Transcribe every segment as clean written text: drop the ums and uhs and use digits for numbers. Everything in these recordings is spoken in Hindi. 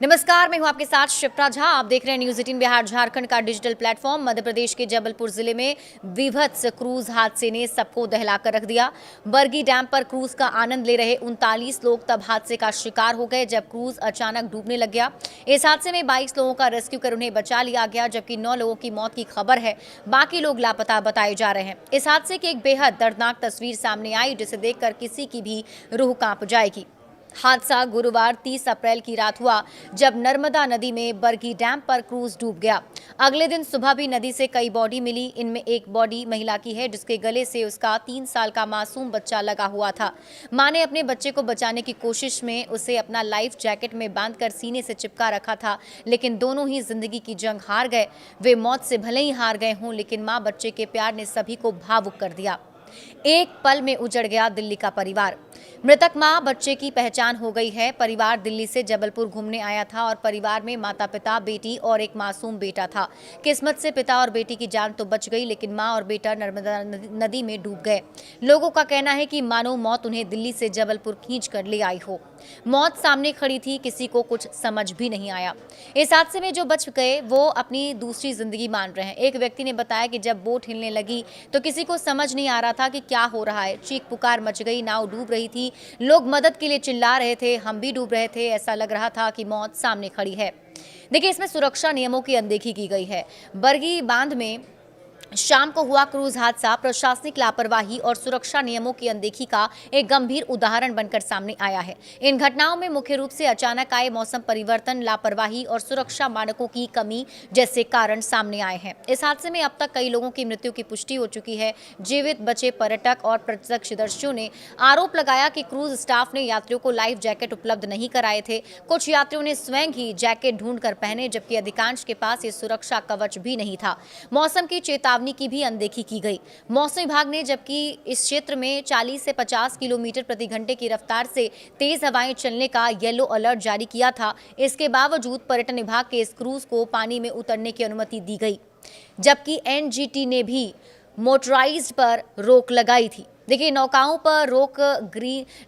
नमस्कार, मैं हूं आपके साथ शिप्रा झा। आप देख रहे हैं न्यूज़ 18 बिहार झारखंड का डिजिटल प्लेटफॉर्म। मध्य प्रदेश के जबलपुर जिले में विभत्स क्रूज हादसे ने सबको दहलाकर रख दिया। बरगी डैम पर क्रूज का आनंद ले रहे 39 लोग तब हादसे का शिकार हो गए जब क्रूज अचानक डूबने लग गया। इस हादसे में 22 लोगों का रेस्क्यू कर उन्हें बचा लिया गया, जबकि 9 लोगों की मौत की खबर है। बाकी लोग लापता बताए जा रहे हैं। इस हादसे की एक बेहद दर्दनाक तस्वीर सामने आई, जिसे देखकर किसी की भी रूह कांप जाएगी। हादसा गुरुवार 30 अप्रैल की रात हुआ, जब नर्मदा नदी में बरगी डैम पर क्रूज डूब गया। अगले दिन सुबह भी नदी से कई बॉडी मिली। इनमें एक बॉडी महिला की है, जिसके गले से उसका 3 साल का मासूम बच्चा लगा हुआ था। मां ने अपने बच्चे को बचाने की कोशिश में उसे अपना लाइफ जैकेट में बांधकर सीने से चिपका रखा था, लेकिन दोनों ही जिंदगी की जंग हार गए। वे मौत से भले ही हार गए हों, लेकिन मां बच्चे के प्यार ने सभी को भावुक कर दिया। एक पल में उजड़ गया दिल्ली का परिवार। मृतक मां बच्चे की पहचान हो गई है। परिवार दिल्ली से जबलपुर घूमने आया था और परिवार में माता पिता, बेटी और एक मासूम बेटा था। किस्मत से पिता और बेटी की जान तो बच गई, लेकिन मां और बेटा नर्मदा नदी में डूब गए। लोगों का कहना है कि मानो मौत उन्हें दिल्ली से जबलपुर खींच कर ले आई हो। मौत सामने खड़ी थी, किसी को कुछ समझ भी नहीं आया। इस हादसे में जो बच गए वो अपनी दूसरी जिंदगी मान रहे हैं। एक व्यक्ति ने बताया कि जब बोट हिलने लगी तो किसी को समझ नहीं आ रहा था कि क्या हो रहा है। चीख पुकार मच गई, नाव डूब रही थी, लोग मदद के लिए चिल्ला रहे थे, हम भी डूब रहे थे। ऐसा लग रहा था कि मौत सामने खड़ी है। देखिए, इसमें सुरक्षा नियमों की अनदेखी की गई है। बरगी बांध में शाम को हुआ क्रूज हादसा प्रशासनिक लापरवाही और सुरक्षा नियमों की अनदेखी का एक गंभीर उदाहरण बनकर सामने आया है। इन घटनाओं में मुख्य रूप से अचानक आए मौसम परिवर्तन, लापरवाही और सुरक्षा मानकों की कमी जैसे कारण सामने आए हैं। इस हादसे में अब तक कई लोगों की मृत्यु की पुष्टि हो चुकी है। जीवित बचे पर्यटक और प्रत्यक्षदर्शियों ने आरोप लगाया कि क्रूज स्टाफ ने यात्रियों को लाइफ जैकेट उपलब्ध नहीं कराए थे। कुछ यात्रियों ने स्वयं ही जैकेट ढूंढकर पहने, जबकि अधिकांश के पास ये सुरक्षा कवच भी नहीं था। मौसम की चेतावनी की भी अनदेखी की गई। मौसम विभाग ने जबकि इस क्षेत्र में 40 से 50 किलोमीटर प्रति घंटे की रफ्तार से तेज हवाएं चलने का येलो अलर्ट जारी किया था, इसके बावजूद पर्यटन विभाग के इस क्रूज को पानी में उतरने की अनुमति दी गई, जबकि एनजीटी ने भी मोटराइज्ड पर रोक लगाई थी। देखिए, नौकाओं पर रोक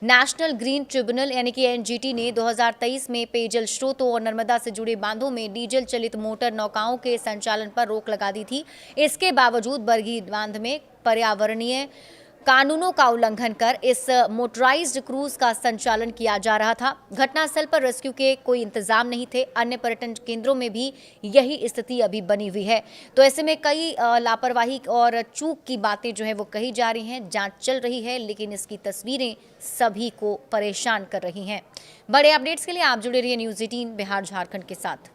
नेशनल ग्रीन ट्रिब्यूनल यानी कि एनजीटी ने 2023 में पेयजल स्रोतों और नर्मदा से जुड़े बांधों में डीजल चलित मोटर नौकाओं के संचालन पर रोक लगा दी थी। इसके बावजूद बरगी बांध में पर्यावरणीय कानूनों का उल्लंघन कर इस मोटराइज्ड क्रूज का संचालन किया जा रहा था। घटनास्थल पर रेस्क्यू के कोई इंतजाम नहीं थे। अन्य पर्यटन केंद्रों में भी यही स्थिति अभी बनी हुई है। तो ऐसे में कई लापरवाही और चूक की बातें जो है वो कही जा रही हैं। जांच चल रही है, लेकिन इसकी तस्वीरें सभी को परेशान कर रही हैं। बड़े अपडेट्स के लिए आप जुड़े रहिए न्यूज़ 18 बिहार झारखंड के साथ।